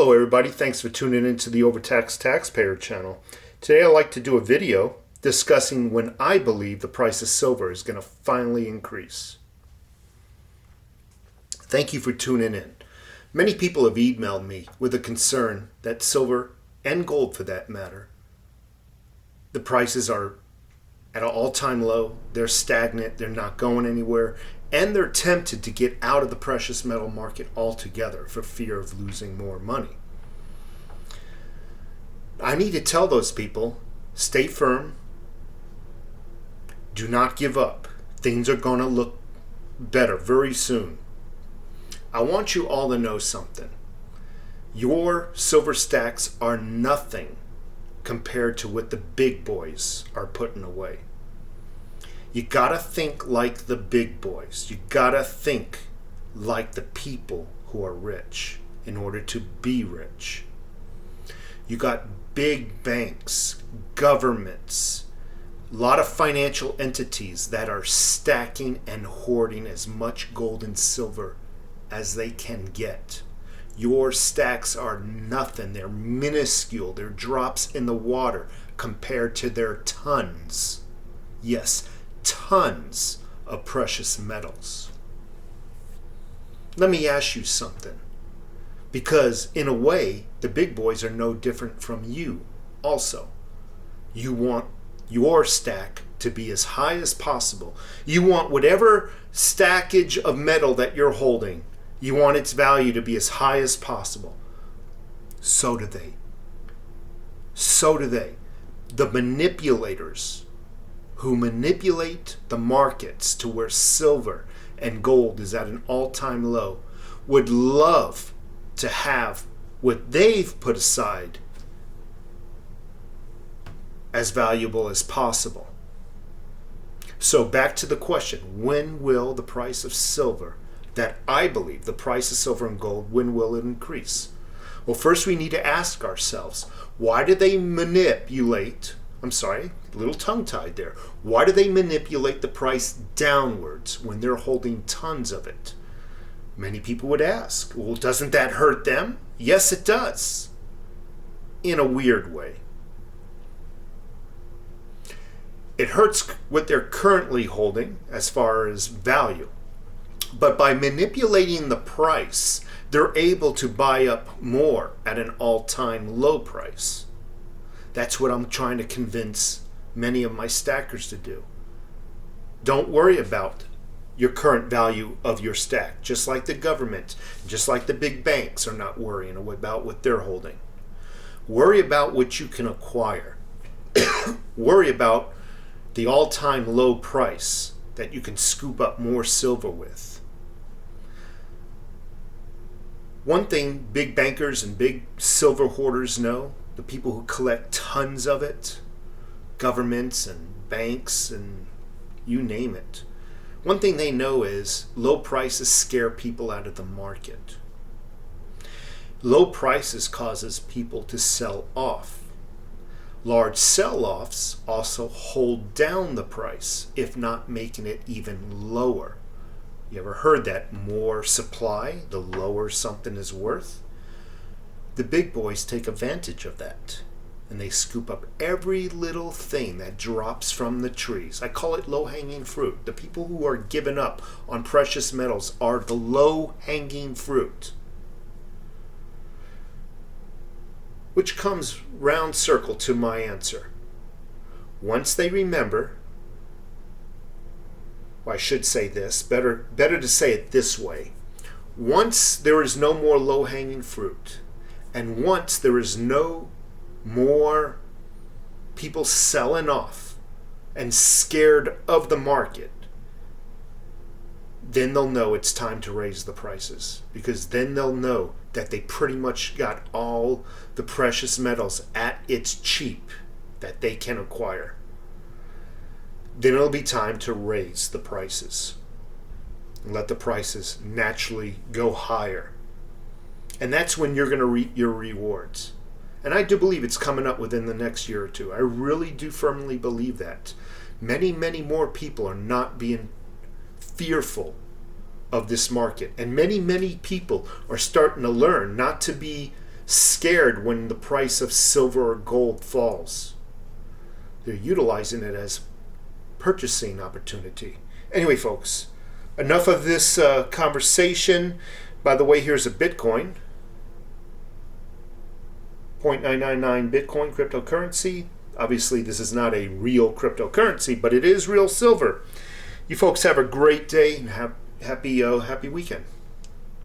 Hello everybody, thanks for tuning into the Overtaxed Taxpayer channel. Today I'd like to do a video discussing when I believe the price of silver is going to finally increase. Thank you for tuning in. Many people have emailed me with a concern that silver, and gold for that matter, the prices are at an all-time low, they're stagnant, they're not going anywhere, and they're tempted to get out of the precious metal market altogether for fear of losing more money. I need to tell those people, stay firm, do not give up. Things are going to look better very soon. I want you all to know something. Your silver stacks are nothing compared to what the big boys are putting away. You gotta think like the big boys. You gotta think like the people who are rich in order to be rich. You got big banks, governments, a lot of financial entities that are stacking and hoarding as much gold and silver as they can get. Your stacks are nothing. They're minuscule. They're drops in the water compared to their tons. Yes, tons of precious metals. Let me ask you something. Because in a way, the big boys are no different from you also. You want your stack to be as high as possible. You want whatever stackage of metal that you're holding, you want its value to be as high as possible. So do they. So do they. The manipulators who manipulate the markets to where silver and gold is at an all-time low would love to have what they've put aside as valuable as possible. So back to the question, when will the price of silver, that I believe the price of silver and gold, when will it increase? Well, first we need to ask ourselves, why do they manipulate, a little tongue-tied there, why do they manipulate the price downwards when they're holding tons of it? Many people would ask, well, doesn't that hurt them? Yes, it does, in a weird way. It hurts what they're currently holding as far as value. But by manipulating the price, they're able to buy up more at an all-time low price. That's what I'm trying to convince many of my stackers to do. Don't worry about your current value of your stack, just like the government, just like the big banks are not worrying about what they're holding. Worry about what you can acquire. Worry about the all-time low price that you can scoop up more silver with. One thing big bankers and big silver hoarders know, the people who collect tons of it, governments and banks and you name it, one thing they know is low prices scare people out of the market. Low prices causes people to sell off. Large sell-offs also hold down the price, if not making it even lower. You ever heard that? More supply, the lower something is worth? The big boys take advantage of that, and they scoop up every little thing that drops from the trees. I call it low-hanging fruit. The people who are giving up on precious metals are the low-hanging fruit. Which comes round circle to my answer. Once they remember, well, I should say this, better to say it this way. Once there is no more low-hanging fruit, and once there is no more people selling off and scared of the market, then they'll know it's time to raise the prices, because then they'll know that they pretty much got all the precious metals at its cheap that they can acquire. Then it'll be time to raise the prices and let the prices naturally go higher. And that's when you're going to reap your rewards. And I do believe it's coming up within the next year or two. I really do firmly believe that. Many, many more people are not being fearful of this market. And many, many people are starting to learn not to be scared when the price of silver or gold falls. They're utilizing it as purchasing opportunity. Anyway, folks, enough of this conversation. By the way, here's a Bitcoin. 0.999 Bitcoin cryptocurrency. Obviously, this is not a real cryptocurrency, but it is real silver. You folks have a great day and happy weekend.